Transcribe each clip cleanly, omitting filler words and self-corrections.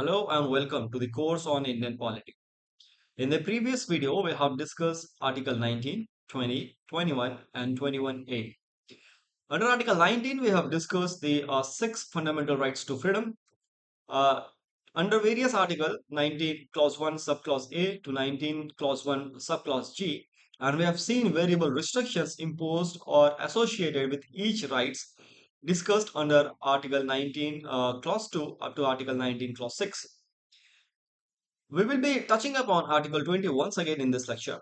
Hello and welcome to the course on Indian polity. In the previous video, we have discussed Article 19, 20, 21, and 21A. Under Article 19, we have discussed the six fundamental rights to freedom. Uh, Under various Article 19, Clause 1, Subclause A to 19, Clause 1, Subclause G, and we have seen variable restrictions imposed or associated with each rights discussed under Article 19, Clause 2 up to Article 19, Clause 6. We will be touching upon Article 20 once again in this lecture.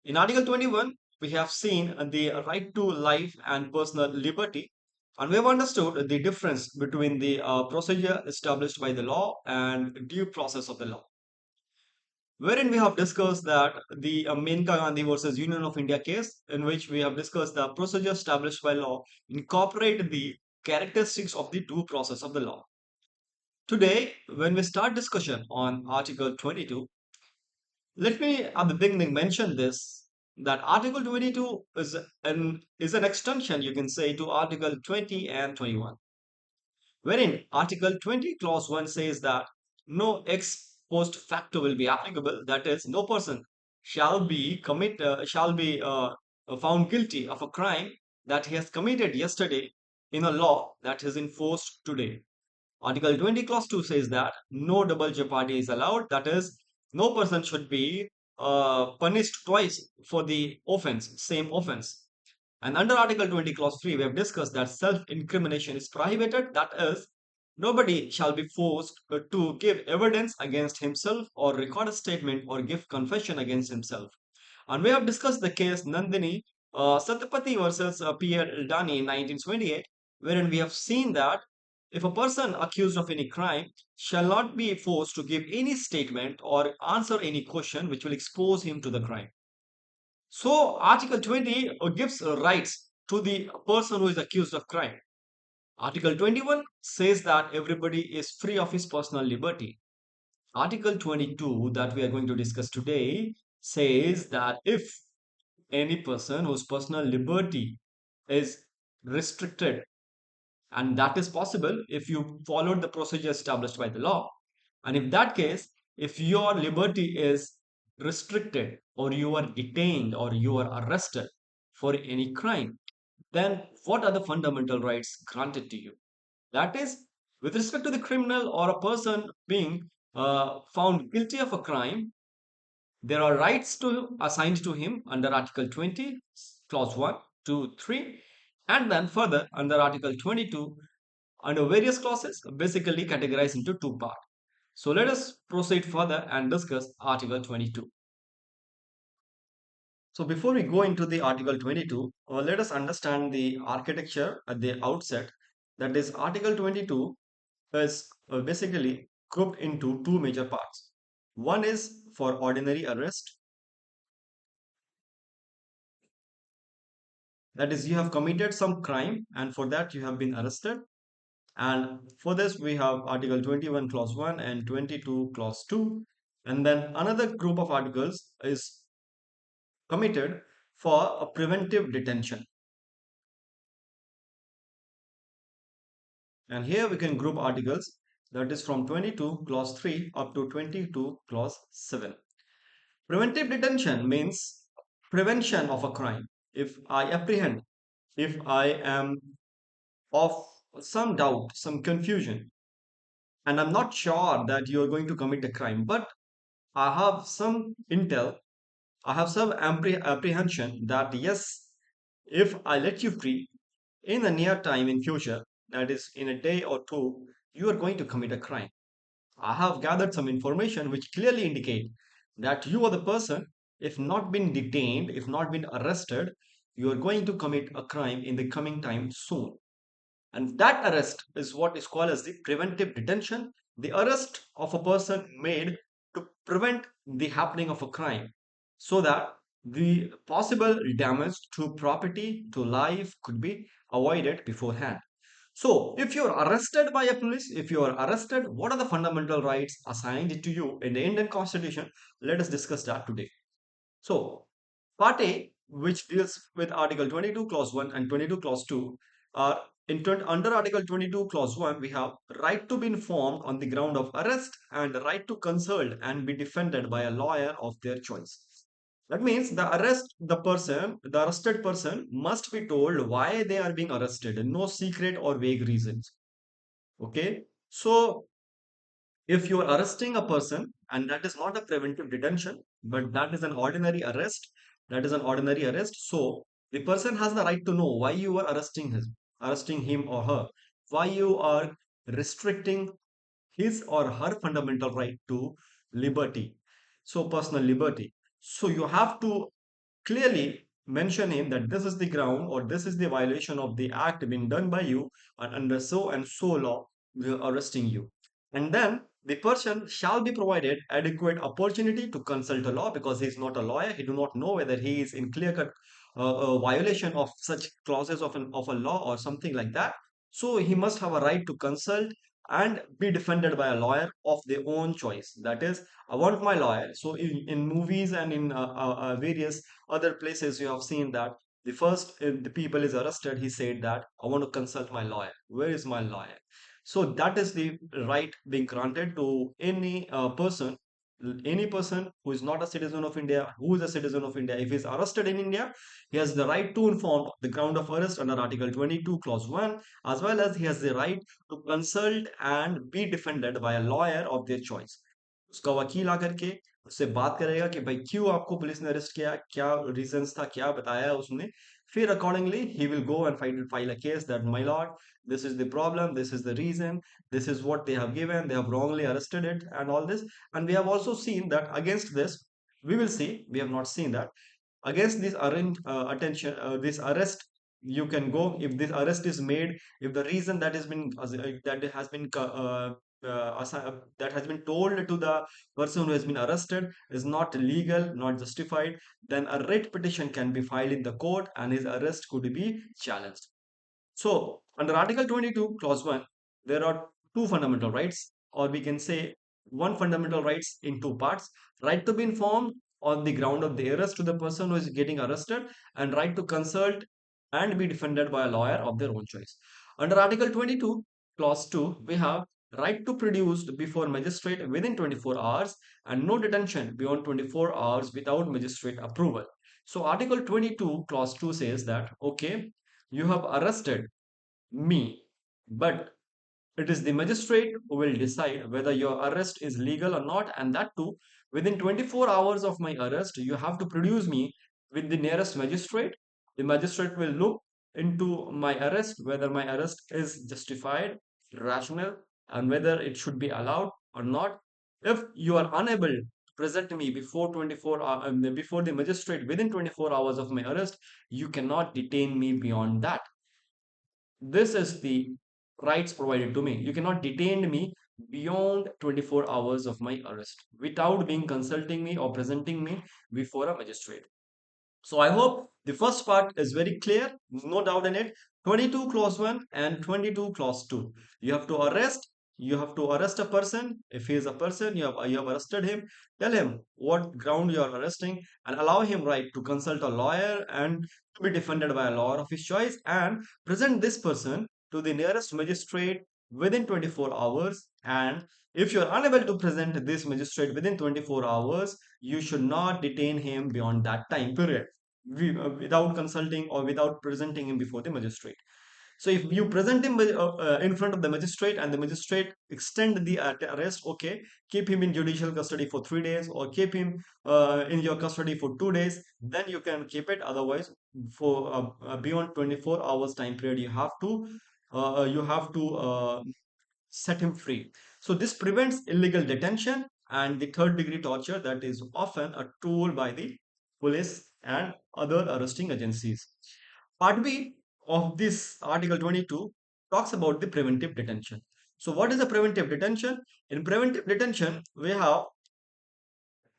In Article 21, we have seen the right to life and personal liberty, and we have understood the difference between the procedure established by the law and due process of the law. Wherein we have discussed that the Maneka Gandhi versus Union of India case, in which we have discussed the procedure established by law incorporate the characteristics of the due process of the law. Today, when we start discussion on Article 22, let me at the beginning mention this that Article 22 is an extension, you can say, to Article 20 and 21, wherein Article 20 Clause 1 says that no ex post facto will be applicable. That is, no person shall be found guilty of a crime that he has committed yesterday in a law that is enforced today. Article 20, Clause 2 says that no double jeopardy is allowed. That is, no person should be punished twice for the offense, same offense. And under Article 20, Clause 3, we have discussed that self incrimination is prohibited. That is, nobody shall be forced to give evidence against himself or record a statement or give confession against himself. And we have discussed the case Nandini Satyapati versus Pierre Eldani in 1928, wherein we have seen that if a person accused of any crime shall not be forced to give any statement or answer any question which will expose him to the crime. So, Article 20 gives rights to the person who is accused of crime. Article 21 says that everybody is free of his personal liberty. Article 22, that we are going to discuss today, says that if any person whose personal liberty is restricted, and that is possible if you followed the procedure established by the law. And in that case, if your liberty is restricted or you are detained or you are arrested for any crime, then what are the fundamental rights granted to you? That is, with respect to the criminal or a person being found guilty of a crime, there are rights to assigned to him under Article 20, Clause 1, 2, 3, and then further under Article 22, under various clauses, basically categorized into two parts. So let us proceed further and discuss Article 22. So before we go into the Article 22, let us understand the architecture at the outset. That is, Article 22 is basically grouped into two major parts. One is for ordinary arrest, that is, you have committed some crime and for that you have been arrested. And for this, we have Article 21, Clause 1 and 22, Clause 2. And then another group of articles is committed for a preventive detention. And here we can group articles that is from 22, Clause 3 up to 22, Clause 7. Preventive detention means prevention of a crime. If I apprehend, if I am of some doubt, some confusion, and I'm not sure that you're going to commit a crime, but I have some intel, I have some apprehension that yes, if I let you free in the near time in future, that is in a day or two, you are going to commit a crime. I have gathered some information which clearly indicate that you are the person, if not been detained, if not been arrested, you are going to commit a crime in the coming time soon. And that arrest is what is called as the preventive detention, the arrest of a person made to prevent the happening of a crime so that the possible damage to property, to life could be avoided beforehand. So, if you're arrested by a police, if you are arrested, what are the fundamental rights assigned to you in the Indian Constitution? Let us discuss that today. So, Part A, which deals with Article 22, Clause 1 and 22, Clause 2, are Under Article 22, Clause 1, we have right to be informed on the ground of arrest and right to consult and be defended by a lawyer of their choice. That means the arrested person must be told why they are being arrested, no secret or vague reasons. Okay. So if you are arresting a person and that is not a preventive detention, but that is an ordinary arrest, so the person has the right to know why you are arresting him or her, why you are restricting his or her fundamental right to liberty, so personal liberty. So you have to clearly mention him that this is the ground or this is the violation of the act being done by you, and under so and so law we are arresting you. And then the person shall be provided adequate opportunity to consult a law, because he is not a lawyer, he do not know whether he is in clear cut violation of such clauses of a law or something like that. So he must have a right to consult and be defended by a lawyer of their own choice. That is, I want my lawyer. So in movies and in various other places, you have seen that the first the people is arrested, he said that I want to consult my lawyer. Where is my lawyer? So that is the right being granted to any person who is not a citizen of India, who is a citizen of India. If he is arrested in India, he has the right to inform the ground of arrest under Article 22, Clause 1, as well as he has the right to consult and be defended by a lawyer of their choice. उसका वकील आकर के उससे बात करेगा कि भाई क्यों आपको पुलिस ने अरेस्ट किया, क्या रीजंस था, क्या बताया उसने. फिर accordingly he will go and file a case that my Lord, this is the problem, this is the reason, this is what they have given, they have wrongly arrested it, and all this. And we have also seen that against this, we will see, we have not seen that against this this arrest, you can go if this arrest is made, if the reason that has been that has been told to the person who has been arrested is not legal, not justified, then a writ petition can be filed in the court and his arrest could be challenged. So, under Article 22, Clause 1, there are two fundamental rights, or we can say one fundamental rights in two parts: right to be informed on the ground of the arrest to the person who is getting arrested, and right to consult and be defended by a lawyer of their own choice. Under Article 22, Clause 2, we have right to produce before magistrate within 24 hours and no detention beyond 24 hours without magistrate approval. So, Article 22, Clause 2 says that, okay, you have arrested me, but it is the magistrate who will decide whether your arrest is legal or not, and that too within 24 hours of my arrest. You have to produce me with the nearest magistrate. The magistrate will look into my arrest, whether my arrest is justified, rational, and whether it should be allowed or not. If you are unable to present me before 24 before the magistrate within 24 hours of my arrest, you cannot detain me beyond that. This is the rights provided to me. You cannot detain me beyond 24 hours of my arrest without being consulting me or presenting me before a magistrate. So I hope the first part is very clear, no doubt in it. 22 clause 1 and 22 clause 2. You have to arrest. You have to arrest a person. If he is a person, you have arrested him. Tell him what ground you are arresting and allow him right to consult a lawyer and to be defended by a lawyer of his choice, and present this person to the nearest magistrate within 24 hours. And if you are unable to present this magistrate within 24 hours, you should not detain him beyond that time period without consulting or without presenting him before the magistrate. So if you present him in front of the magistrate and the magistrate extend the arrest, okay, keep him in judicial custody for 3 days or keep him in your custody for 2 days, then you can keep it. Otherwise, for beyond 24 hours time period, you have to set him free. So this prevents illegal detention and the third degree torture that is often a tool by the police and other arresting agencies. Part B of this Article 22 talks about the preventive detention. So what is a preventive detention? In preventive detention, we have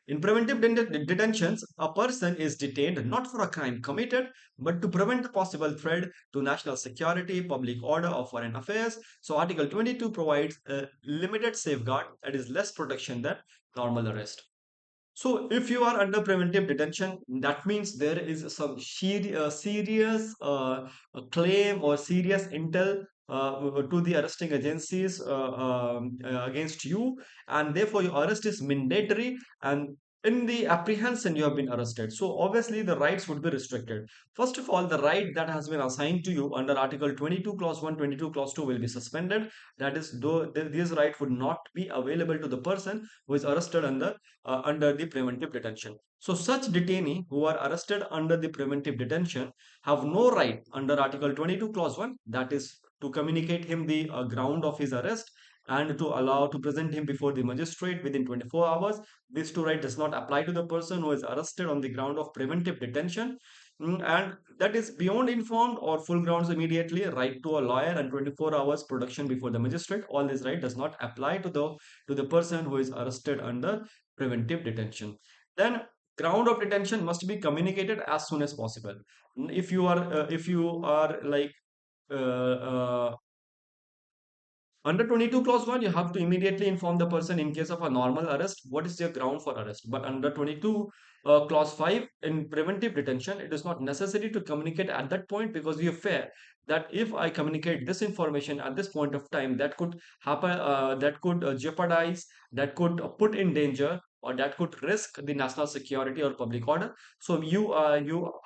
in detentions, a person is detained not for a crime committed, but to prevent a possible threat to national security, public order, or foreign affairs. So, Article 22 provides a limited safeguard, that is, less protection than normal arrest. So, if you are under preventive detention, that means there is some serious claim or serious intel to the arresting agencies against you, and therefore your arrest is mandatory. And in the apprehension, you have been arrested. So, obviously, the rights would be restricted. First of all, the right that has been assigned to you under Article 22, Clause 1, 22, Clause 2 will be suspended. That is, though this right would not be available to the person who is arrested under the preventive detention. So, such detainee who are arrested under the preventive detention have no right under Article 22, Clause 1, that is to communicate him the ground of his arrest and to allow to present him before the magistrate within 24 hours. This two right does not apply to the person who is arrested on the ground of preventive detention. And that is beyond informed or full grounds immediately, right to a lawyer and 24 hours production before the magistrate. All this right does not apply to the person who is arrested under preventive detention. Then ground of detention must be communicated as soon as possible. If you are like under 22 clause 1, you have to immediately inform the person in case of a normal arrest what is their ground for arrest. But under 22 clause 5 in preventive detention, it is not necessary to communicate at that point because we are fair that if I communicate this information at this point of time, that could happen, that could jeopardize, that could put in danger, or that could risk the national security or public order. So you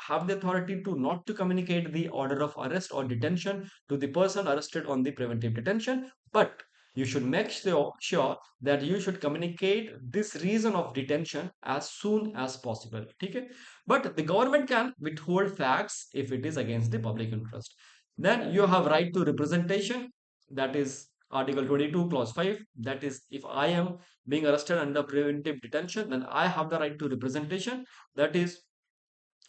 have the authority to not to communicate the order of arrest or detention to the person arrested on the preventive detention, but you should make sure that you should communicate this reason of detention as soon as possible. Okay? But the government can withhold facts if it is against the public interest. Then you have right to representation. That is Article 22, Clause 5. That is, if I am being arrested under preventive detention, then I have the right to representation. That is,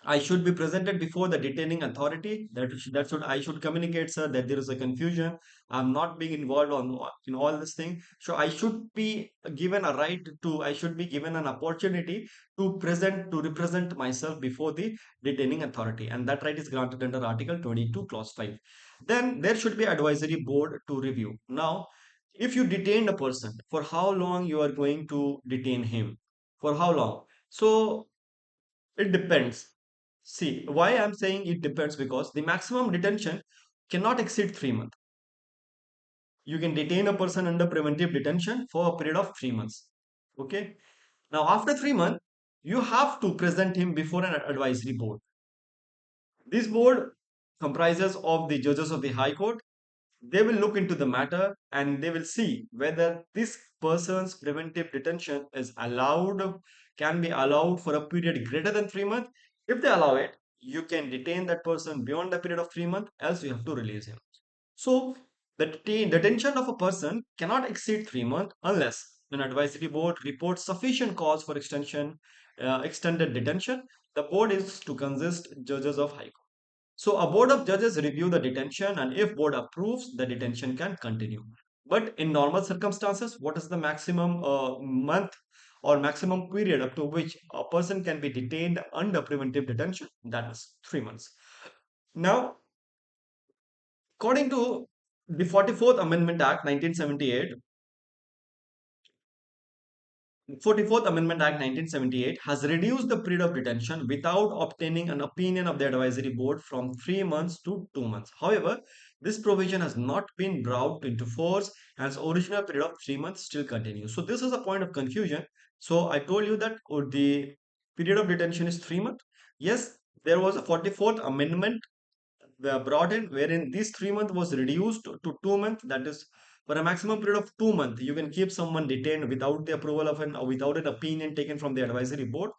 I should be presented before the detaining authority. That should I should communicate, sir, that there is a confusion. I'm not being involved in all this thing. So I should be given a right to. I should be given an opportunity to represent myself before the detaining authority, and that right is granted under Article 22, Clause 5. Then there should be advisory board to review. Now, if you detain a person, for how long you are going to detain him? For how long? So it depends. See, why I'm saying it depends because the maximum detention cannot exceed 3 months. You can detain a person under preventive detention for a period of 3 months. Okay. Now, after 3 months, you have to present him before an advisory board. This board comprises of the judges of the High Court. They will look into the matter and they will see whether this person's preventive detention is allowed, can be allowed for a period greater than 3 months. If they allow it, you can detain that person beyond the period of 3 months, else you have to release him. So, the detention of a person cannot exceed 3 months unless an advisory board reports sufficient cause for extended detention. The board is to consist judges of High Court. So a board of judges review the detention, and if board approves, the detention can continue. But in normal circumstances, what is the maximum month or maximum period up to which a person can be detained under preventive detention? That is 3 months. Now, according to the 44th Amendment Act 1978, 44th Amendment Act 1978 has reduced the period of detention without obtaining an opinion of the advisory board from 3 months to 2 months. However, this provision has not been brought into force as original period of 3 months still continues. So this is a point of confusion. So I told you that the period of detention is 3 months. Yes, there was a 44th Amendment were brought in wherein this 3 month was reduced to 2 months. That is, for a maximum period of 2 months you can keep someone detained without the approval of an or without an opinion taken from the advisory board.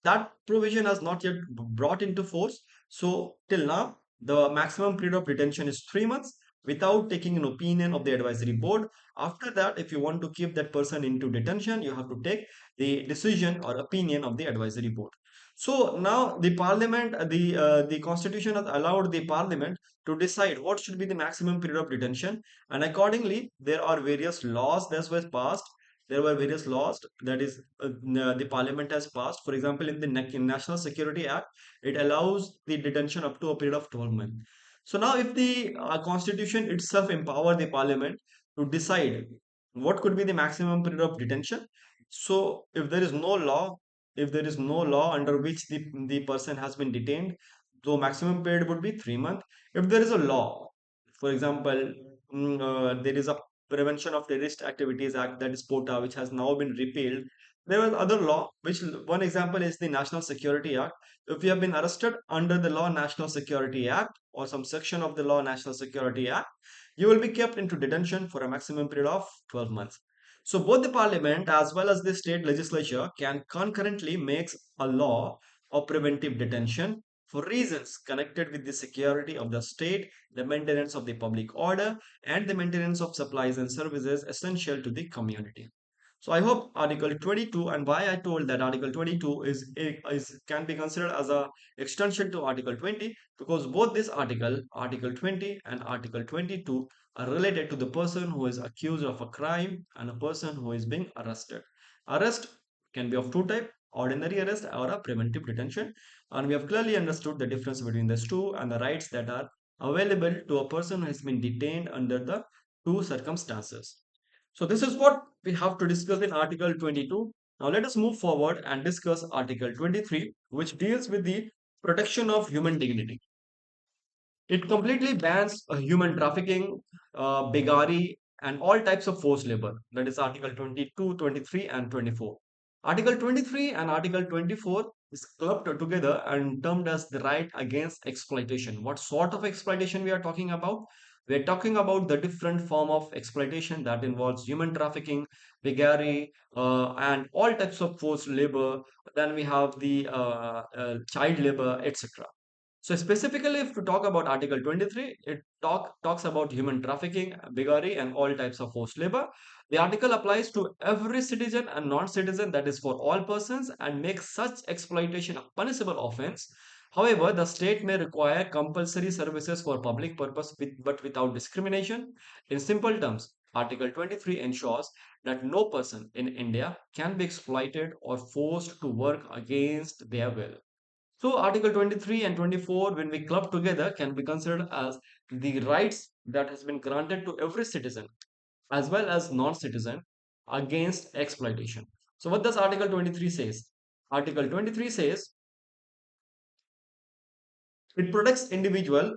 That provision has not yet brought into force. So till now the maximum period of detention is 3 months without taking an opinion of the advisory board. After that, if you want to keep that person into detention, you have to take the decision or opinion of the advisory board. So now the parliament, the constitution has allowed the parliament to decide what should be the maximum period of detention, and accordingly there are various laws that were passed. There were various laws that is the parliament has passed. For example, in the National Security Act, it allows the detention up to a period of 12 months. So now, if the constitution itself empower the parliament to decide what could be the maximum period of detention, so if there is no law if there is no law under which the person has been detained, so maximum period would be 3 months. If there is a law, for example, there is a Prevention of Terrorist Activities Act, that is POTA, which has now been repealed. There was other law, which one example is the National Security Act. If you have been arrested under the law National Security Act or some section of the law National Security Act, you will be kept into detention for a maximum period of 12 months. So both the parliament as well as the state legislature can concurrently make a law of preventive detention for reasons connected with the security of the state, the maintenance of the public order, and the maintenance of supplies and services essential to the community. So I hope Article 22, and why I told that Article 22 is can be considered as a extension to Article 20, because both this article, Article 20 and Article 22, are related to the person who is accused of a crime and a person who is being arrested. Arrest can be of two types: ordinary arrest or a preventive detention. And we have clearly understood the difference between these two and the rights that are available to a person who has been detained under the two circumstances. So this is what we have to discuss in Article 22. Now let us move forward and discuss Article 23, which deals with the protection of human dignity. It completely bans human trafficking, beggary, and all types of forced labor. That is Article 22, 23, and 24. Article 23 and Article 24 is clubbed together and termed as the right against exploitation. What sort of exploitation we are talking about? We are talking about the different form of exploitation that involves human trafficking, beggary, and all types of forced labor. Then we have the child labor, etc. So specifically, if to talk about Article 23, it talks about human trafficking, bigamy, and all types of forced labor. The article applies to every citizen and non-citizen, that is for all persons, and makes such exploitation a punishable offense. However, the state may require compulsory services for public purpose but without discrimination. In simple terms, Article 23 ensures that no person in India can be exploited or forced to work against their will. So Article 23 and 24, when we club together, can be considered as the rights that has been granted to every citizen as well as non-citizen against exploitation. So what does Article 23 says? Article 23 says it protects individual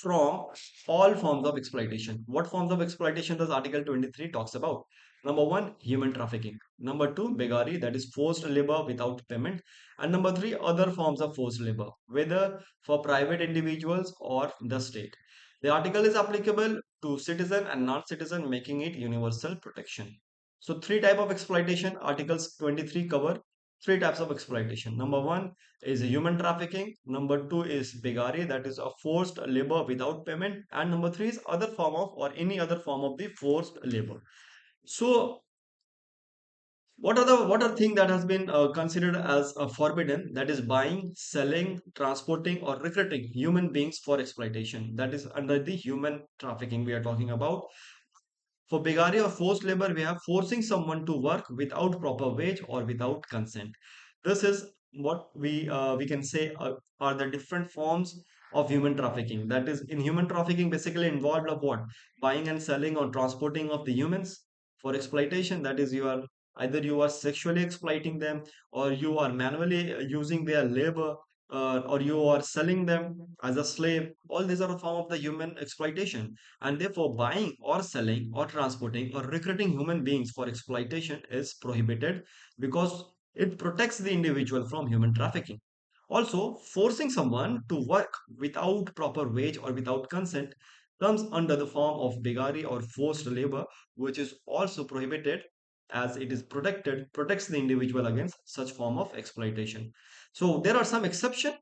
from all forms of exploitation. What forms of exploitation does Article 23 talks about? Number one, human trafficking. Number two, beggary, that is forced labor without payment. And number three, other forms of forced labor, whether for private individuals or the state. The article is applicable to citizen and non-citizen, making it universal protection. So three type of exploitation Articles 23 cover. Three types of exploitation. Number one is human trafficking. Number two is beggary, that is a forced labor without payment. And number three is other form of or any other form of the forced labor. So what are thing that has been considered as forbidden? That is buying, selling, transporting, or recruiting human beings for exploitation. That is under the human trafficking we are talking about. For beggary or forced labor, we have forcing someone to work without proper wage or without consent. This is what we can say are the different forms of human trafficking. That is, in human trafficking, basically involved of what? Buying and selling or transporting of the humans for exploitation. That is, you are sexually exploiting them, or you are manually using their labor, or you are selling them as a slave. All these are a form of the human exploitation, and therefore buying or selling or transporting or recruiting human beings for exploitation is prohibited because it protects the individual from human trafficking. Also, forcing someone to work without proper wage or without consent comes under the form of beggary or forced labor, which is also prohibited as it is protects the individual against such form of exploitation. So there are some exceptions.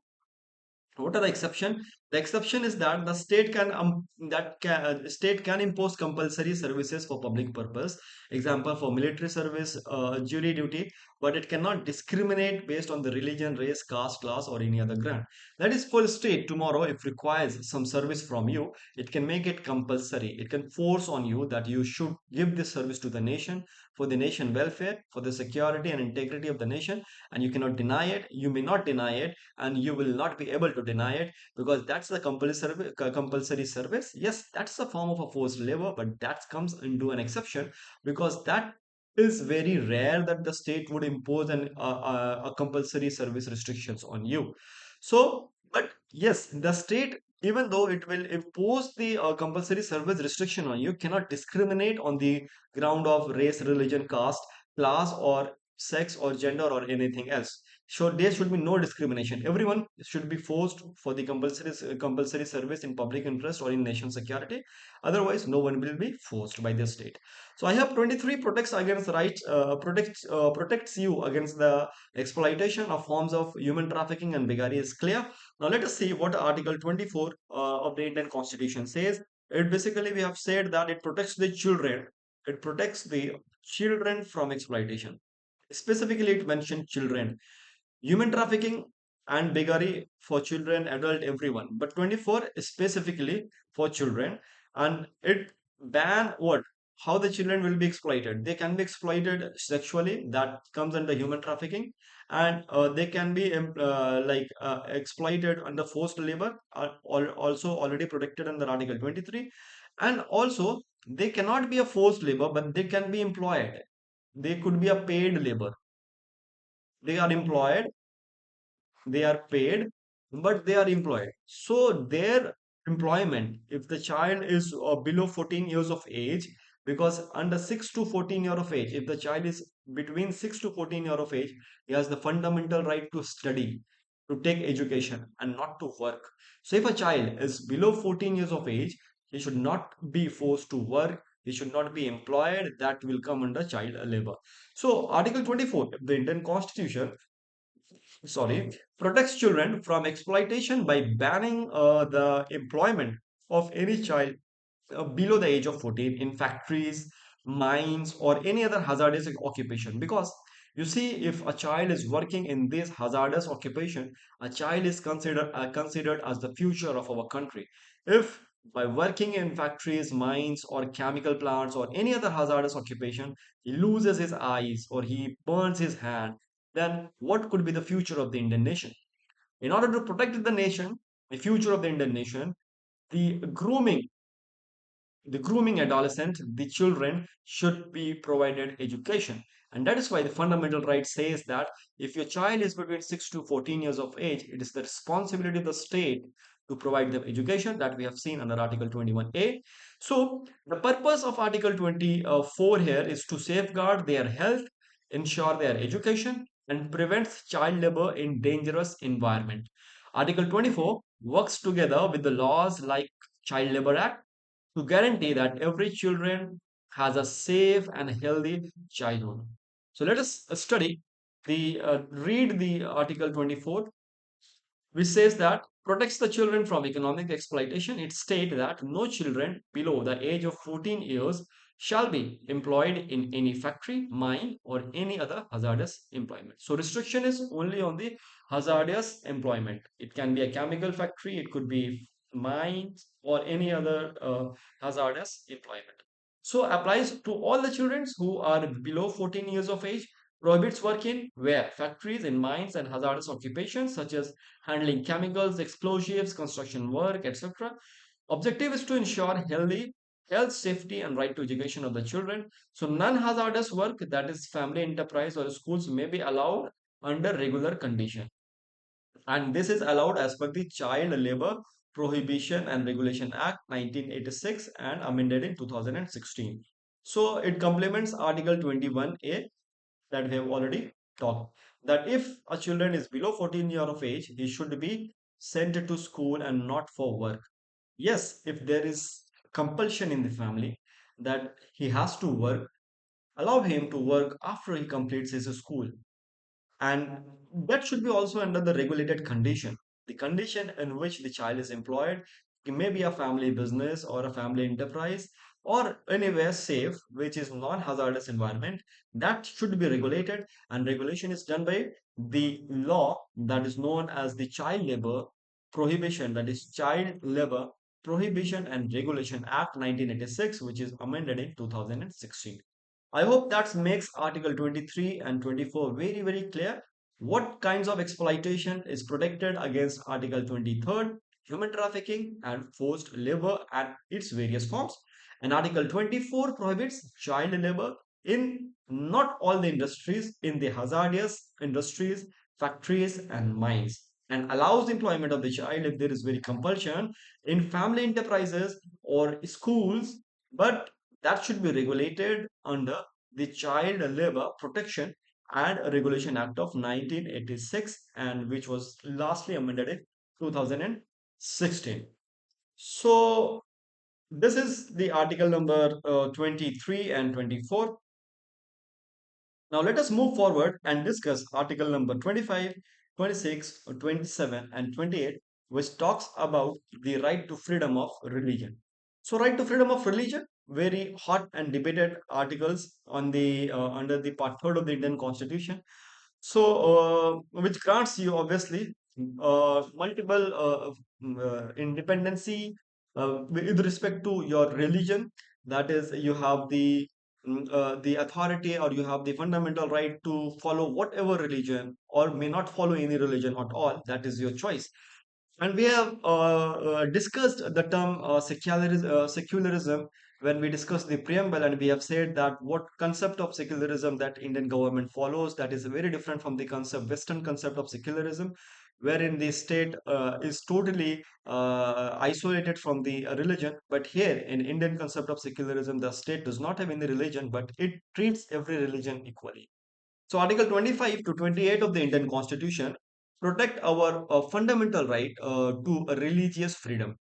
What are the exception? The exception is that the state can impose compulsory services for public purpose. Example, for military service, jury duty, but it cannot discriminate based on the religion, race, caste, class, or any other ground. That is, for state tomorrow, if requires some service from you, it can make it compulsory. It can force on you that you should give this service to the nation for the nation welfare, for the security and integrity of the nation, and you cannot deny it. You may not deny it, and you will not be able to deny it because that's the compulsory service. Yes, that's a form of a forced labor, but that comes into an exception because that is very rare that the state would impose a compulsory service restrictions on you. So, but yes, the state, even though it will impose the compulsory service restriction on you, cannot discriminate on the ground of race, religion, caste, class, or sex, or gender, or anything else. So there should be no discrimination. Everyone should be forced for the compulsory service in public interest or in nation security. Otherwise, no one will be forced by the state. So I have 23 protects against rights, protects you against the exploitation of forms of human trafficking and beggary is clear. Now let us see what Article 24 of the Indian Constitution says. It basically, we have said that it protects the children. It protects the children from exploitation. Specifically, it mentioned children. Human trafficking and beggary for children, adult, everyone. But 24 is specifically for children, and it ban what? How the children will be exploited. They can be exploited sexually. That comes under human trafficking, and they can be exploited under forced labor. Also already protected under Article 23, and also they cannot be a forced labor, but they can be employed. They could be a paid labor. They are employed, they are paid, but they are employed. So their employment, if the child is below 14 years of age, because under 6 to 14 year of age, if the child is between 6 to 14 year of age, he has the fundamental right to study, to take education, and not to work. So if a child is below 14 years of age, he should not be forced to work, he should not be employed. That will come under child labor. So Article 24 of the Indian Constitution, protects children from exploitation by banning the employment of any child below the age of 14 in factories, mines, or any other hazardous occupation. Because you see, if a child is working in this hazardous occupation, a child is considered as the future of our country. If by working in factories, mines, or chemical plants, or any other hazardous occupation, he loses his eyes or he burns his hand, then what could be the future of the Indian nation? In order to protect the nation, the future of the Indian nation, the grooming the grooming adolescent, the children should be provided education. And that is why the fundamental right says that if your child is between 6 to 14 years of age, it is the responsibility of the state to provide them education, that we have seen under Article 21A. So the purpose of Article 24 here is to safeguard their health, ensure their education, and prevent child labor in dangerous environment. Article 24 works together with the laws like Child Labor Act to guarantee that every children has a safe and healthy childhood. So let us read the Article 24, which says that protects the children from economic exploitation. It states that no children below the age of 14 years shall be employed in any factory, mine, or any other hazardous employment. So restriction is only on the hazardous employment. It can be a chemical factory, it could be mines, or any other hazardous employment. So applies to all the children who are below 14 years of age. Prohibits work in where factories, in mines, and hazardous occupations such as handling chemicals, explosives, construction work, etc. Objective is to ensure health, safety, and right to education of the children. So non-hazardous work, that is family enterprise or schools, may be allowed under regular condition. And this is allowed as per the Child Labor Prohibition and Regulation Act 1986 and amended in 2016. So it complements Article 21A that we have already talked, that if a children is below 14 year of age, he should be sent to school and not for work. Yes, if there is compulsion in the family that he has to work, allow him to work after he completes his school. And that should be also under the regulated condition. The condition in which the child is employed, it may be a family business or a family enterprise or anywhere safe, which is non-hazardous environment, that should be regulated. And regulation is done by the law that is known as the Child Labor Prohibition, that is Child Labor Prohibition and Regulation Act 1986, which is amended in 2016. I hope that makes Article 23 and 24 very, very clear. What kinds of exploitation is protected against Article 23, human trafficking and forced labor and its various forms. And Article 24 prohibits child labor in not all the industries, in the hazardous industries, factories, and mines, and allows employment of the child if there is very compulsion in family enterprises or schools, but that should be regulated under the Child Labor Protection and Regulation Act of 1986, and which was lastly amended in 2016. So this is the article number 23 and 24. Now let us move forward and discuss article number 25, 26, 27, and 28, which talks about the right to freedom of religion. So right to freedom of religion, very hot and debated articles on the under the part third of the Indian Constitution. So which grants you obviously multiple independency with respect to your religion. That is, you have the authority, or you have the fundamental right to follow whatever religion, or may not follow any religion at all. That is your choice. And we have discussed the term secularism when we discussed the preamble, and we have said that what concept of secularism that Indian government follows, that is very different from the concept, Western concept of secularism, wherein the state is totally isolated from the religion. But here in Indian concept of secularism, the state does not have any religion, but it treats every religion equally. So Article 25 to 28 of the Indian Constitution protect our fundamental right to a religious freedom.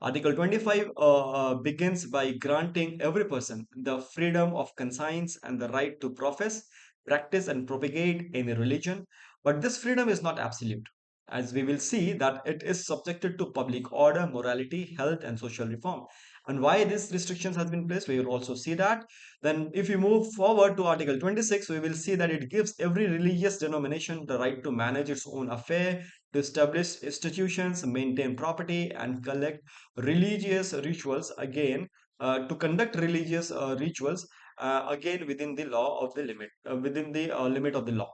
Article 25 begins by granting every person the freedom of conscience and the right to profess, practice, and propagate any religion. But this freedom is not absolute, as we will see that it is subjected to public order, morality, health, and social reform. And why these restrictions has been placed, we will also see that. Then, if we move forward to Article 26, we will see that it gives every religious denomination the right to manage its own affair, to establish institutions, maintain property, and collect religious rituals again to conduct religious rituals again within the law of the limit within the limit of the law.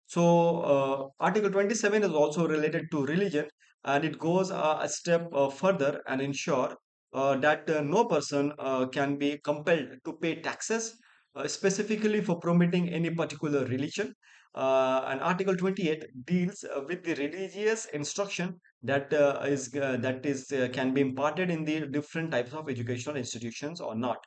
So Article 27 is also related to religion, and it goes a step further and ensure that no person can be compelled to pay taxes specifically for promoting any particular religion. And Article 28 deals with the religious instruction that is can be imparted in the different types of educational institutions or not.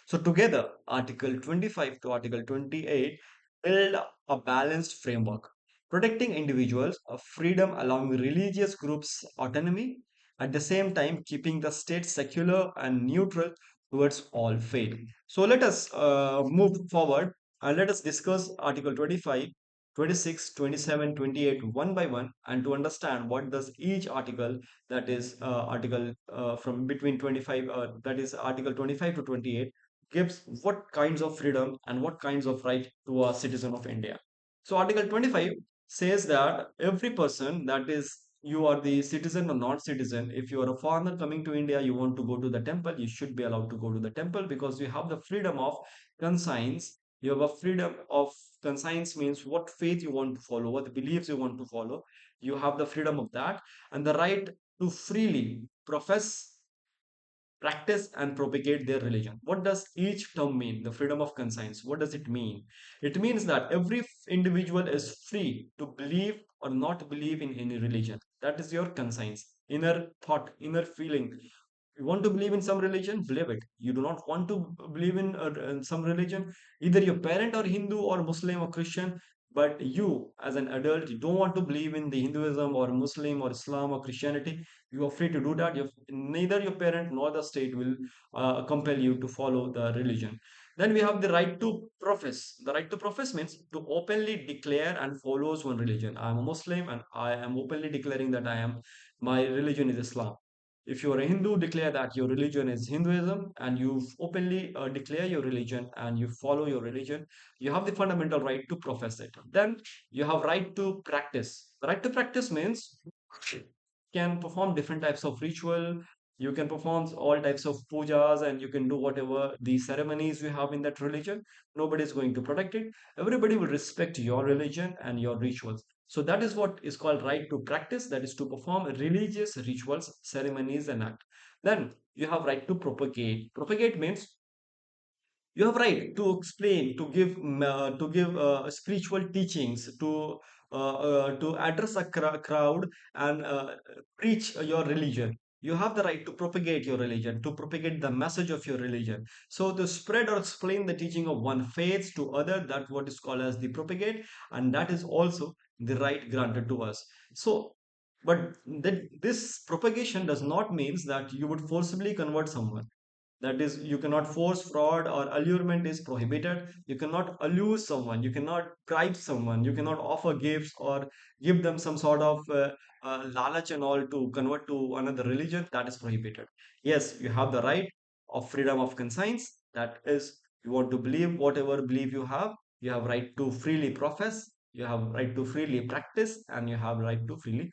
So together, Article 25 to Article 28 build a balanced framework, protecting individuals of freedom, allowing religious groups autonomy, at the same time keeping the state secular and neutral towards all faith. So let us move forward and let us discuss Article 25, 26, 27, 28 one by one, and to understand what does each article, that is article from between 25 that is Article 25 to 28, gives what kinds of freedom and what kinds of right to a citizen of India. So Article 25 says that every person, that is, you are the citizen or not citizen, if you are a foreigner coming to India, you want to go to the temple, you should be allowed to go to the temple, because you have the freedom of conscience. You have a freedom of conscience, means what faith you want to follow, what beliefs you want to follow. You have the freedom of that, and the right to freely profess, practice, and propagate their religion. What does each term mean? The freedom of conscience, what does it mean? It means that every individual is free to believe or not believe in any religion. That is your conscience, inner thought, inner feeling. You want to believe in some religion, believe it. You do not want to believe in some religion, either your parent or Hindu or Muslim or Christian, but you as an adult, you don't want to believe in the Hinduism or Muslim or Islam or Christianity, you are free to do that. Neither your parent nor the state will compel you to follow the religion. Then we have the right to profess. The right to profess means to openly declare and follows one religion. I am a Muslim and I am openly declaring that my religion is Islam. If you are a Hindu, declare that your religion is Hinduism, and you openly declare your religion and you follow your religion. You have the fundamental right to profess it. Then you have right to practice. The right to practice means you can perform different types of ritual. You can perform all types of pujas, and you can do whatever the ceremonies you have in that religion. Nobody is going to protect it. Everybody will respect your religion and your rituals. So that is what is called right to practice, that is to perform religious rituals, ceremonies, and act. Then you have right to propagate. Propagate means You have right to explain, to give spiritual teachings, to address a crowd and preach your religion. You have the right to propagate your religion, to propagate the message of your religion. So to spread or explain the teaching of one faith to other, that what is called as the propagate, and that is also the right granted to us. So, but this propagation does not means that you would forcibly convert someone. That is, you cannot force, fraud or allurement is prohibited. You cannot allure someone, you cannot bribe someone, you cannot offer gifts or give them some sort of lalach and all to convert to another religion. That is prohibited. Yes, you have the right of freedom of conscience. That is, you want to believe whatever belief you have. You have right to freely profess, you have right to freely practice, and you have right to freely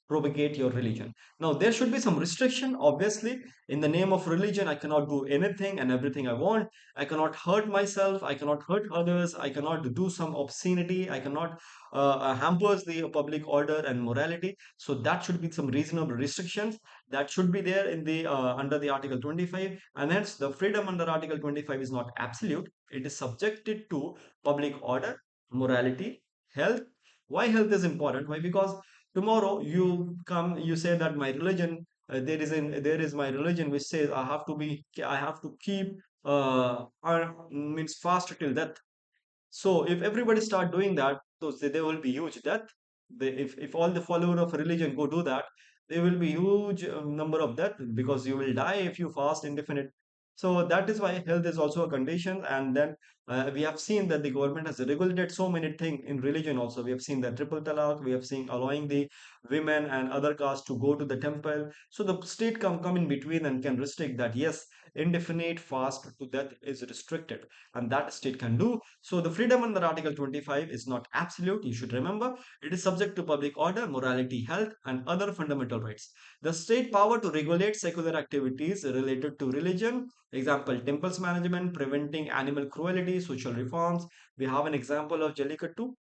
propagate your religion. Now, there should be some restriction, obviously. In the name of religion, I cannot do anything and everything I want. I cannot hurt myself. I cannot hurt others. I cannot do some obscenity. I cannot hampers the public order and morality. So that should be some reasonable restrictions that should be there in the under the Article 25. And hence, the freedom under Article 25 is not absolute. It is subjected to public order, morality, health. Why health is important? Why? Because tomorrow you come, you say that my religion, there is my religion which says I have to keep means fast till death. So if everybody start doing that, so there will be huge death. If all the follower of religion go do that, there will be huge number of death because you will die if you fast indefinite. So that is why health is also a condition. And then we have seen that the government has regulated so many things in religion also. We have seen the triple talaq. We have seen allowing the women and other castes to go to the temple. So the state come in between and can restrict that. Yes, indefinite fast to death is restricted, and that state can do. So the freedom under Article 25 is not absolute. You should remember it is subject to public order, morality, health, and other fundamental rights. The state power to regulate secular activities related to religion, example, temples management, preventing animal cruelty, social reforms. We have an example of Jallikattu,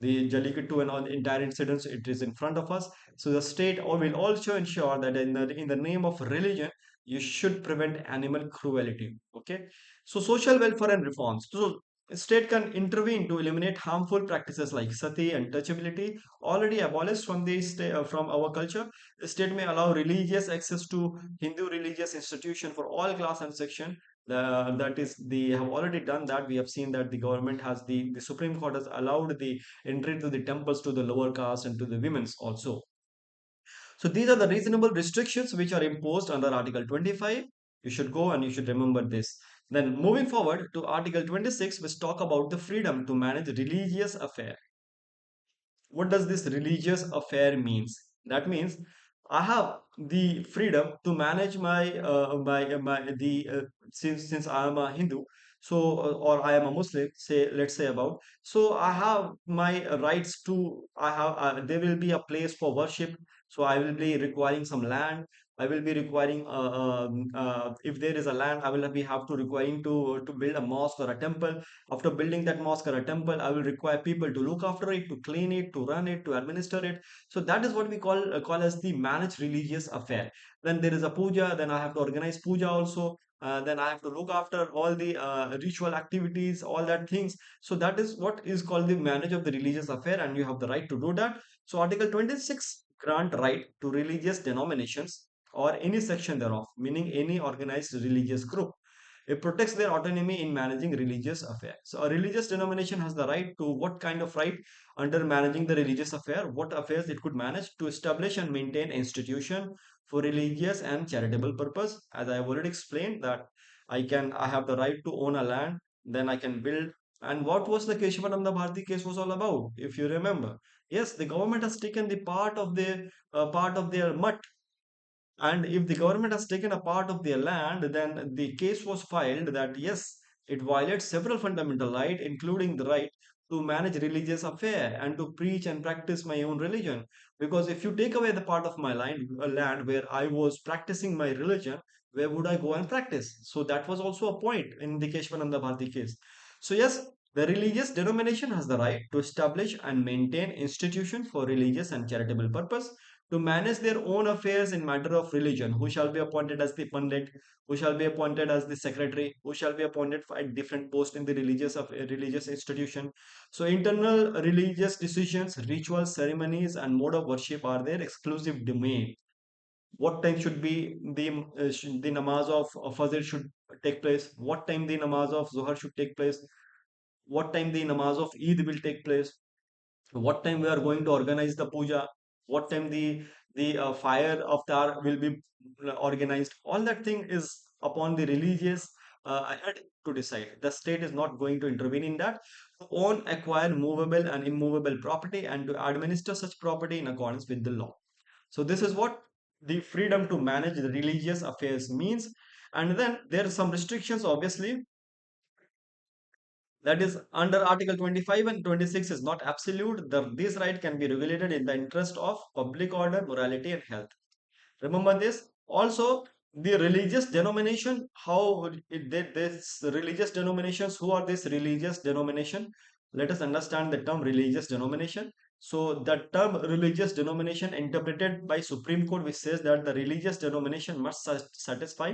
the Jallikattu and all the entire incidents, it is in front of us. So the state will also ensure that in the name of religion, you should prevent animal cruelty. Okay. So social welfare and reforms. So state can intervene to eliminate harmful practices like sati and touchability, already abolished from the state, from our culture. The state may allow religious access to Hindu religious institution for all class and section. That is, they have already done that. We have seen that the government has the Supreme Court has allowed the entry to the temples to the lower caste and to the women's also. So these are the reasonable restrictions which are imposed under Article 25. You should go and you should remember this. Then moving forward to Article 26, which talk about the freedom to manage religious affairs. What does this religious affair means? That means I have the freedom to manage my the since I am a Hindu, so or I am a Muslim, say, let's say about, so I have my rights to, I have there will be a place for worship. So I will be requiring some land. I will be requiring if there is a land, I will be have to requiring to build a mosque or a temple. After building that mosque or a temple, I will require people to look after it, to clean it, to run it, to administer it. So that is what we call as the managed religious affair. Then there is a puja. Then I have to organize puja also. Then I have to look after all the ritual activities, all that things. So that is what is called the manage of the religious affair, and you have the right to do that. So Article 26 grant right to religious denominations or any section thereof, meaning any organized religious group. It protects their autonomy in managing religious affairs. So a religious denomination has the right to what kind of right under managing the religious affair, what affairs it could manage to establish and maintain institution for religious and charitable purpose. As I have already explained that I have the right to own a land, then I can build. And what was the Keshavananda Bharati case was all about, if you remember? Yes, the government has taken the part of their mutt, and if the government has taken a part of their land, then the case was filed that yes, it violates several fundamental rights, including the right to manage religious affair and to preach and practice my own religion. Because if you take away the part of my land where I was practicing my religion, where would I go and practice? So that was also a point in the Keshwananda Bharti case. So yes, the religious denomination has the right to establish and maintain institutions for religious and charitable purpose to manage their own affairs in matter of religion, who shall be appointed as the pandit, who shall be appointed as the secretary, who shall be appointed at different posts in the religious institution. So internal religious decisions, rituals, ceremonies, and mode of worship are their exclusive domain. What time should be the namaz of Fajr should take place? What time the namaz of Zohar should take place? What time the namaz of Eid will take place? What time we are going to organize the puja, what time the fire of tar will be organized. All that thing is upon the religious head to decide. The state is not going to intervene in that. To own, acquire movable and immovable property, and to administer such property in accordance with the law. So this is what the freedom to manage the religious affairs means. And then there are some restrictions, obviously, that is under Article 25 and 26 is not absolute. This right can be regulated in the interest of public order, morality, and health. Remember this. Also, the religious denomination, how this religious denominations, who are this religious denomination? Let us understand the term religious denomination. So the term religious denomination interpreted by Supreme Court, which says that the religious denomination must satisfy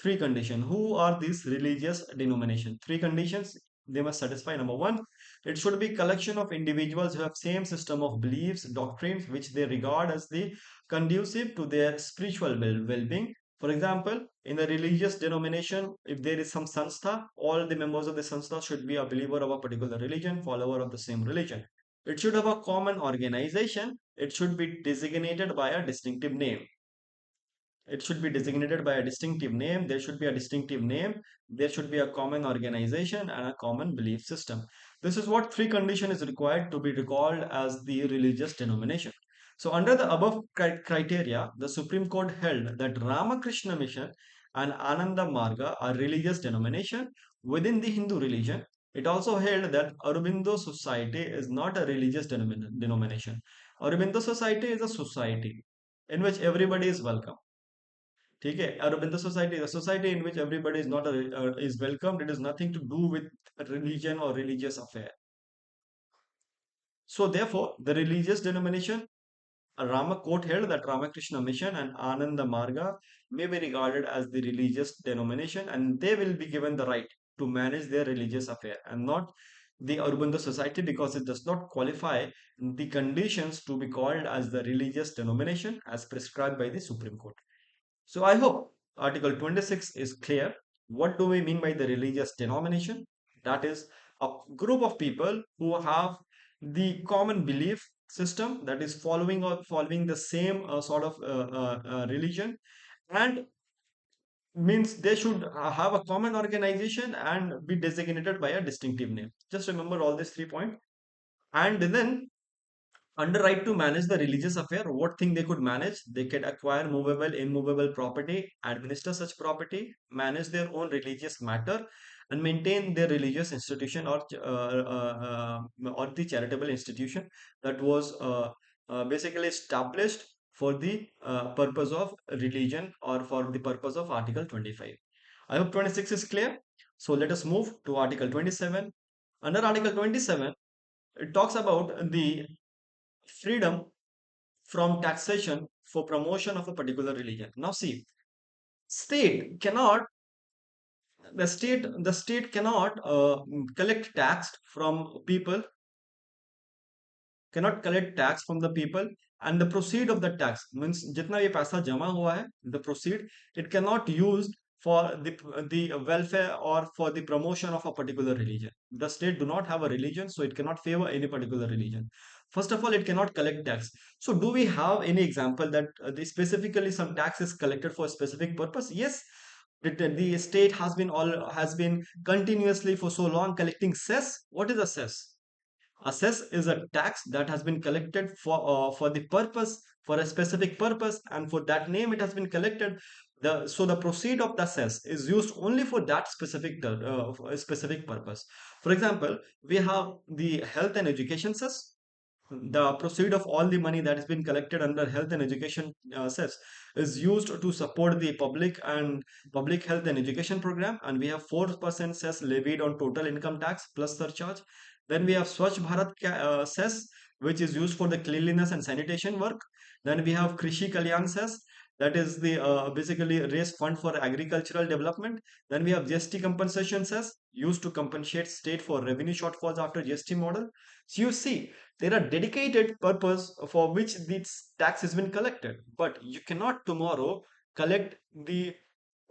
three conditions. Who are these religious denomination? Three conditions they must satisfy. Number one, it should be collection of individuals who have same system of beliefs, doctrines, which they regard as the conducive to their spiritual well-being. For example, in a religious denomination, if there is some sanstha, all the members of the sanstha should be a believer of a particular religion, follower of the same religion. It should have a common organization. It should be designated by a distinctive name. It should be designated by a distinctive name. There should be a distinctive name. There should be a common organization and a common belief system. This is what three condition is required to be recalled as the religious denomination. So under the above criteria, the Supreme Court held that Ramakrishna Mission and Ananda Marga are religious denomination within the Hindu religion. It also held that Aurobindo Society is not a religious denomination. Aurobindo Society is a society in which everybody is welcome. ठीक है Aurobindo society is a society in which everybody is not is welcomed. It is nothing to do with religion or religious affair. So therefore the religious denomination, Rama court held that Ramakrishna Mission and Ananda Marga may be regarded as the religious denomination, and they will be given the right to manage their religious affair and not the Aurobindo society, because it does not qualify the conditions to be called as the religious denomination as prescribed by the Supreme Court. So I hope Article 26 is clear. What do we mean by the religious denomination? That is a group of people who have the common belief system, that is following the same sort of religion, and means they should have a common organization and be designated by a distinctive name. Just remember all these 3 points. And then under right to manage the religious affair, what thing they could manage? They could acquire movable, immovable property, administer such property, manage their own religious matter, and maintain their religious institution or the charitable institution that was basically established for the purpose of religion or for the purpose of Article 25. I hope 26 is clear. So let us move to Article 27. Under Article 27, it talks about the freedom from taxation for promotion of a particular religion. Now see, state cannot the state cannot collect tax from people, cannot collect tax from the people, and the proceed of the tax means jitna ye paisa jama hua hai, the proceed, it cannot use for the welfare or for the promotion of a particular religion. The state do not have a religion, so it cannot favor any particular religion. First of all, it cannot collect tax. So do we have any example that specifically some tax is collected for a specific purpose? Yes, the state has been continuously for so long collecting cess. What is a cess? Assess is a tax that has been collected for the purpose, for a specific purpose, and for that name it has been collected. The proceed of the assess is used only for that specific purpose. For example, we have the health and education cess. The proceed of all the money that has been collected under health and education cess is used to support the public health and education program, and we have 4% cess levied on total income tax plus surcharge. Then we have Swachh Bharat cess, which is used for the cleanliness and sanitation work. Then we have Krishi Kalyan cess, that is the basically raise fund for agricultural development. Then we have GST compensation cess, used to compensate state for revenue shortfalls after GST model. So you see, there are dedicated purpose for which this tax has been collected, but you cannot tomorrow collect the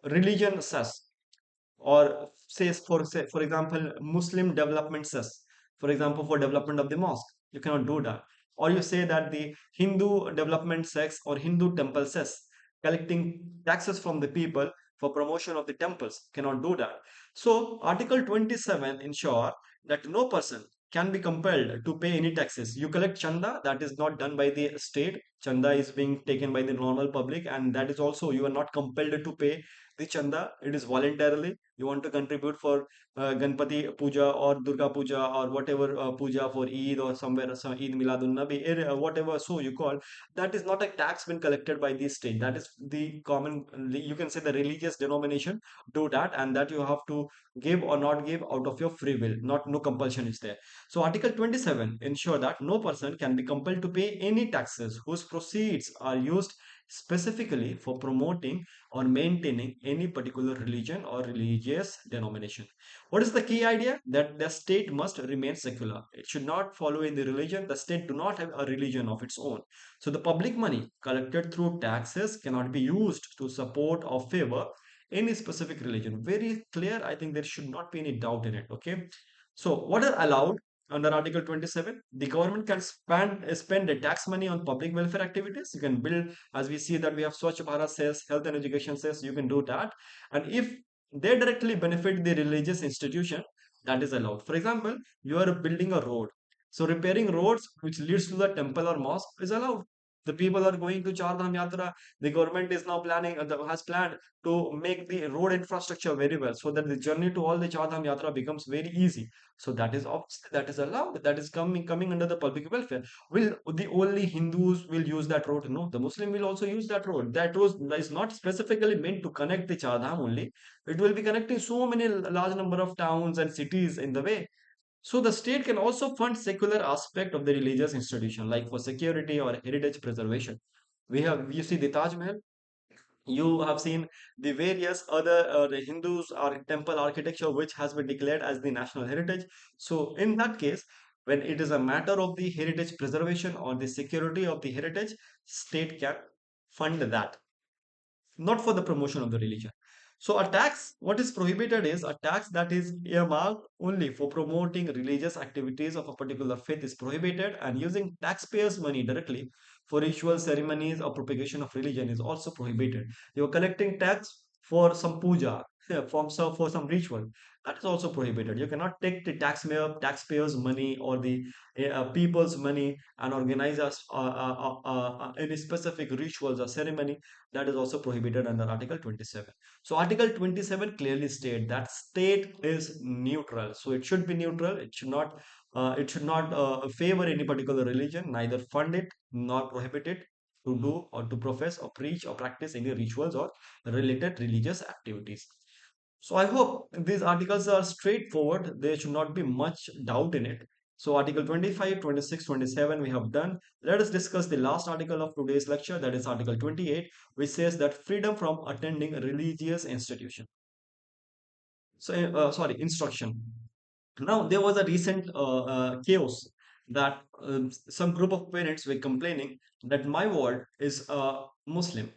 religion cess, or says for example Muslim development cess, for example for development of the mosque. You cannot do that. Or you say that the Hindu development cess or Hindu temple cess, collecting taxes from the people for promotion of the temples, cannot do that. So article 27 ensure that no person can be compelled to pay any taxes. You collect chanda, that is not done by the state. Chanda is being taken by the normal public, and that is also you are not compelled to pay the chanda. It is voluntarily. You want to contribute for Ganpati Puja or Durga Puja or whatever puja for Eid or somewhere some Eid Miladun Nabi, whatever so you call, that is not a tax been collected by the state. That is the common, you can say the religious denomination do that, and that you have to give or not give out of your free will. Not no compulsion is there. So Article 27 ensure that no person can be compelled to pay any taxes whose proceeds are used specifically for promoting or maintaining any particular religion or religious denomination. What is the key idea? That the state must remain secular. It should not follow in the religion. The state do not have a religion of its own. So the public money collected through taxes cannot be used to support or favor any specific religion. Very clear. I think there should not be any doubt in it. Okay. So what are allowed under Article 27? The government can spend the tax money on public welfare activities. You can build, as we see that we have Swachh Bharat says, health and education says, you can do that. And if they directly benefit the religious institution, that is allowed. For example, you are building a road. So repairing roads which leads to the temple or mosque is allowed. The people are going to Char Dham Yatra. The government is now planning, has planned to make the road infrastructure very well, so that the journey to all the Char Dham Yatra becomes very easy. So that is that is allowed. That is coming under the public welfare. Will the only Hindus will use that road? No, the Muslim will also use that road. That road is not specifically meant to connect the Char Dham only. It will be connecting so many large number of towns and cities in the way. So the state can also fund secular aspect of the religious institution, like for security or heritage preservation. You see the Taj Mahal, you have seen the various other the Hindus or temple architecture which has been declared as the national heritage. So in that case, when it is a matter of the heritage preservation or the security of the heritage, state can fund that, not for the promotion of the religion. So a tax, what is prohibited is a tax that is earmarked only for promoting religious activities of a particular faith is prohibited, and using taxpayers' money directly for ritual ceremonies or propagation of religion is also prohibited. You're collecting tax for some puja, for some ritual. That is also prohibited. You cannot take the taxpayers' money or the people's money and organize any specific rituals or ceremony. That is also prohibited under Article 27. So Article 27 clearly state that state is neutral. So it should be neutral. It should not favor any particular religion, neither fund it nor prohibit it to do or to profess or preach or practice any rituals or related religious activities. So I hope these articles are straightforward. There should not be much doubt in it. So Article 25, 26, 27 we have done. Let us discuss the last article of today's lecture, that is Article 28, which says that freedom from attending a religious institution. So, sorry, instruction. Now, there was a recent chaos that some group of parents were complaining that my ward is a Muslim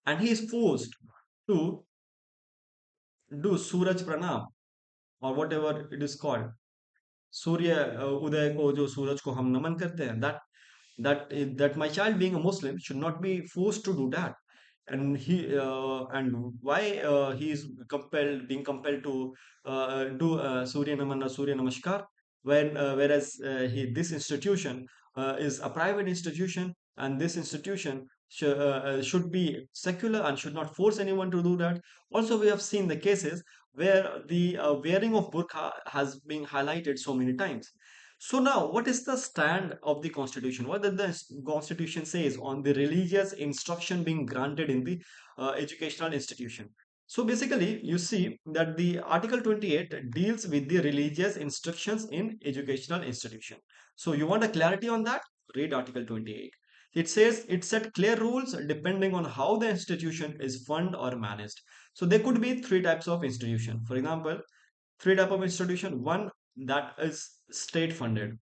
and he is forced to do Suraj Pranam or whatever it is called. सूर्य उदय को जो सूरज को हम नमन करते हैं, that my child being a Muslim should not be forced to do that. And why he is compelled to do Surya Naman or Surya Namaskar, whereas this institution is a private institution, and this institution should be secular and should not force anyone to do that. Also, we have seen the cases where the wearing of burqa has been highlighted so many times. So now, what is the stand of the constitution? What does the constitution says on the religious instruction being granted in the educational institution? So basically, you see that the Article 28 deals with the religious instructions in educational institution. So you want a clarity on that? Read Article 28. It says it set clear rules depending on how the institution is funded or managed. So there could be three types of institution. For example, three type of institution. One that is state funded.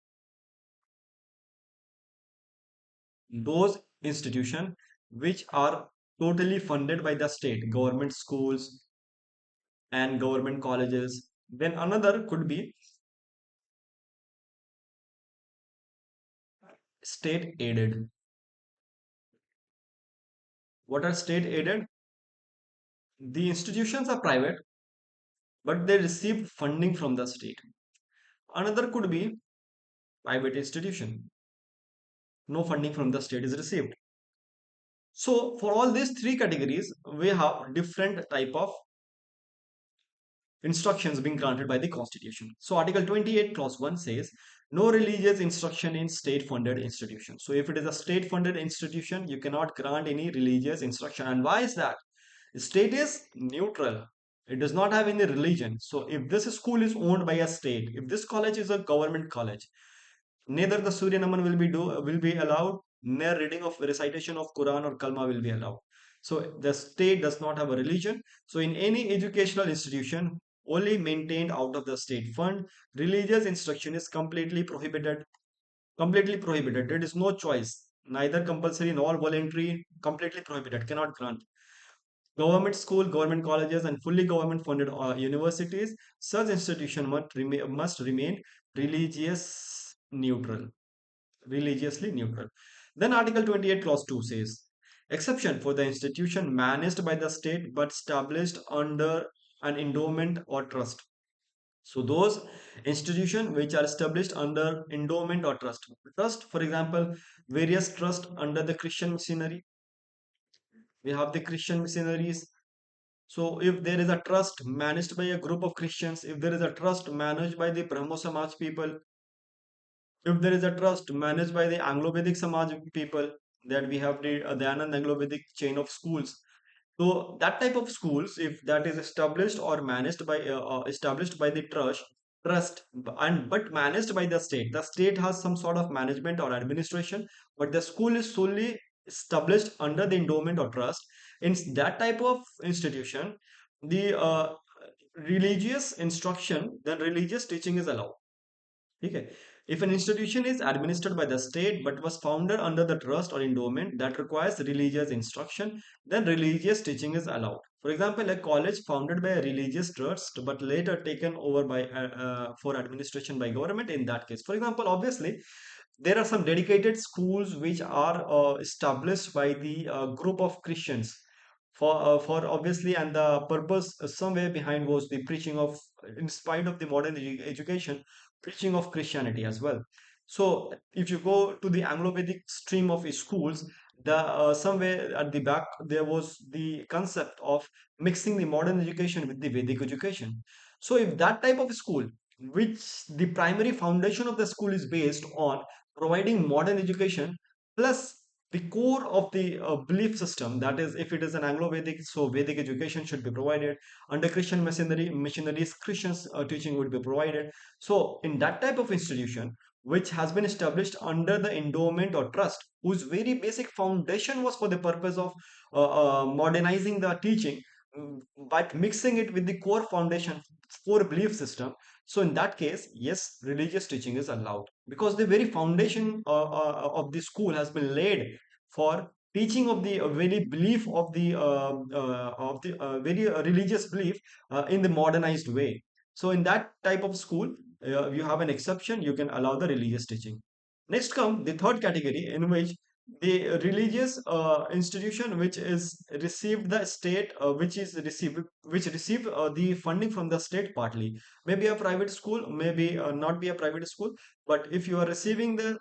Those institution which are totally funded by the state, government schools and government colleges. Then another could be state aided. What are state aided? The institutions are private, but they receive funding from the state. Another could be private institution. No funding from the state is received. So for all these three categories, we have different type of instructions being granted by the constitution. So Article 28 clause 1 says no religious instruction in state funded institution. So if it is a state funded institution, you cannot grant any religious instruction. And why is that? State is neutral. It does not have any religion. So if this school is owned by a state, if this college is a government college, neither the Surya Naman will be allowed, nor reading of recitation of Quran or Kalma will be allowed. So the state does not have a religion. So in any educational institution only maintained out of the state fund, religious instruction is completely prohibited. Completely prohibited. There is no choice. Neither compulsory nor voluntary. Completely prohibited. Cannot grant. Government school, government colleges, and fully government funded universities, such institution must remain religious neutral, religiously neutral. Then Article 28 clause 2 says exception for the institution managed by the state but established under an endowment or trust. So those institutions which are established under endowment or trust, for example, various trust under the Christian missionary, we have the Christian missionaries. So if there is a trust managed by a group of Christians, if there is a trust managed by the Brahmo Samaj people, if there is a trust managed by the Anglo-Vedic Samaj people, that we have the Anand Anglo-Vedic chain of schools. So that type of schools, if that is established or managed by established by the trust, but managed by the state has some sort of management or administration, but the school is solely established under the endowment or trust. In that type of institution, the religious instruction, then religious teaching is allowed. Okay. If an institution is administered by the state but was founded under the trust or endowment that requires religious instruction, then religious teaching is allowed. For example, a college founded by a religious trust but later taken over by for administration by government in that case. For example, obviously, there are some dedicated schools which are established by the group of Christians for obviously, and the purpose somewhere behind was the preaching of, in spite of the modern education, preaching of Christianity as well. So if you go to the Anglo-Vedic stream of schools, the somewhere at the back there was the concept of mixing the modern education with the Vedic education. So if that type of school, which the primary foundation of the school is based on providing modern education plus the core of the belief system, that is, if it is an Anglo-Vedic, so Vedic education should be provided. Under Christian missionaries, Christians teaching would be provided. So in that type of institution which has been established under the endowment or trust, whose very basic foundation was for the purpose of modernizing the teaching, but mixing it with the core foundation, core belief system. So in that case, yes, religious teaching is allowed because the very foundation of the school has been laid for teaching of the very belief of the very religious belief in the modernized way. So in that type of school, you have an exception, you can allow the religious teaching. Next come the third category, in which the religious institution which is received the state which receive the funding from the state partly, maybe a private school, maybe not be a private school, but if you are receiving the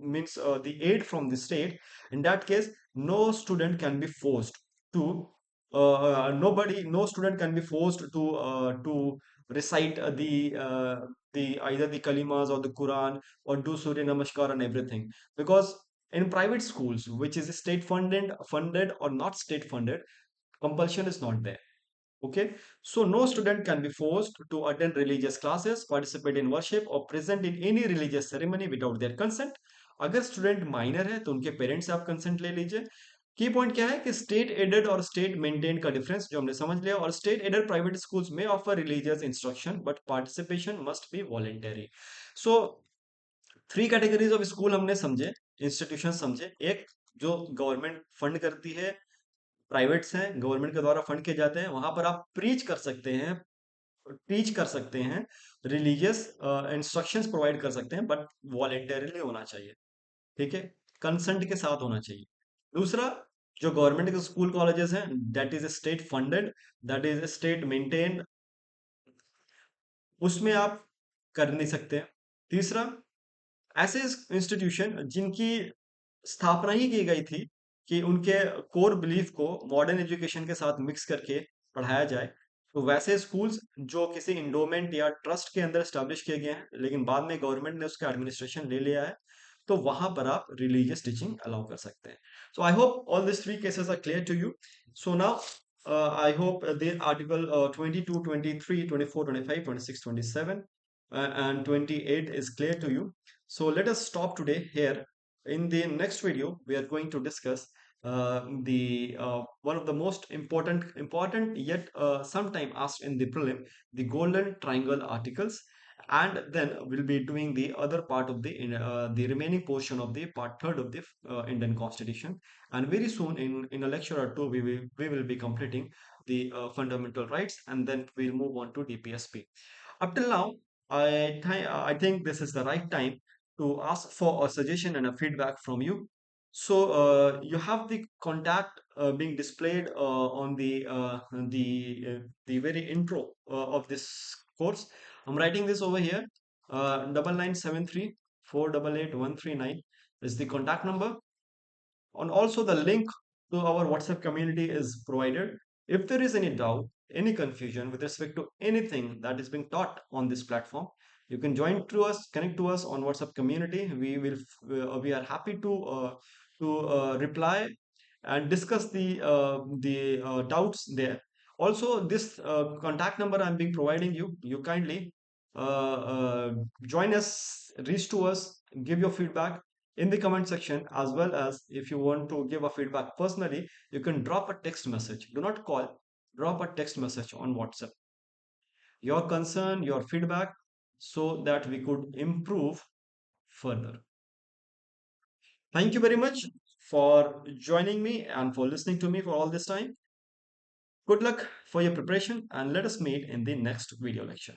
means the aid from the state, in that case no student can be forced to no student can be forced to recite the either the kalimas or the Quran or do Surya Namaskar and everything. Because in private schools, which is state funded or not state funded, Compulsion is not there. Okay, so no student can be forced to attend religious classes, participate in worship or present in any religious ceremony without their consent. अगर student minor है तो उनके parents से आप consent ले लीजिए. की point क्या है कि स्टेट एडेड और स्टेट मेंटेन का डिफरेंस जो हमने समझ लिया, और स्टेट एडेड प्राइवेट स्कूल्स में offer religious instruction but participation must be voluntary. So three categories of school हमने समझे, इंस्टीट्यूशन समझे. एक जो गवर्नमेंट फंड करती है, प्राइवेट्स हैं गवर्नमेंट के द्वारा फंड किए जाते हैं, वहां पर आप प्रीच कर सकते हैं, टीच कर सकते हैं, रिलीजियस इंस्ट्रक्शंस प्रोवाइड कर सकते हैं, बट वॉलेंटरीली होना चाहिए. ठीक है, कंसेंट के साथ होना चाहिए. दूसरा, जो गवर्नमेंट के स्कूल कॉलेजेस हैं, that is state funded, that is state maintained, उसमें आप कर नहीं सकते. तीसरा, ऐसे इंस्टीट्यूशन जिनकी स्थापना ही की गई थी कि उनके कोर बिलीफ को मॉडर्न एजुकेशन के साथ मिक्स करके पढ़ाया जाए, तो वैसे स्कूल्स जो किसी इंडोमेंट या ट्रस्ट के अंदर स्टैब्लिश किए गए हैं लेकिन बाद में गवर्नमेंट ने उसका एडमिनिस्ट्रेशन ले लिया है, तो वहां पर आप रिलीजियस टीचिंग अलाउ कर सकते हैं. So I hope all this three cases are clear to you. So now I hope the article 22, 23, 24, 25, 26, 27 and 28 is clear to you. So let us stop today here. In the next video, we are going to discuss the one of the most important yet sometime asked in the prelim, the golden triangle articles, and then we'll be doing the other part of the remaining portion of the part third of the Indian Constitution. And very soon, in a lecture or two, we will be completing the fundamental rights, and then we'll move on to DPSP. Up till now, I think this is the right time to ask for a suggestion and a feedback from you. So you have the contact being displayed on the very intro of this course. I'm writing this over here. 9973 488 139 is the contact number, and also the link to our WhatsApp community is provided. If there is any doubt, any confusion with respect to anything that is being taught on this platform, you can join to us, connect to us on WhatsApp community. We are happy to reply and discuss the doubts there. Also, this contact number I'm being providing you, you kindly join us, reach to us, give your feedback in the comment section, as well as if you want to give a feedback personally, you can drop a text message. Do not call, drop a text message on WhatsApp. Your concern, your feedback, so that we could improve further. Thank you very much for joining me and for listening to me for all this time. Good luck for your preparation, and let us meet in the next video lecture.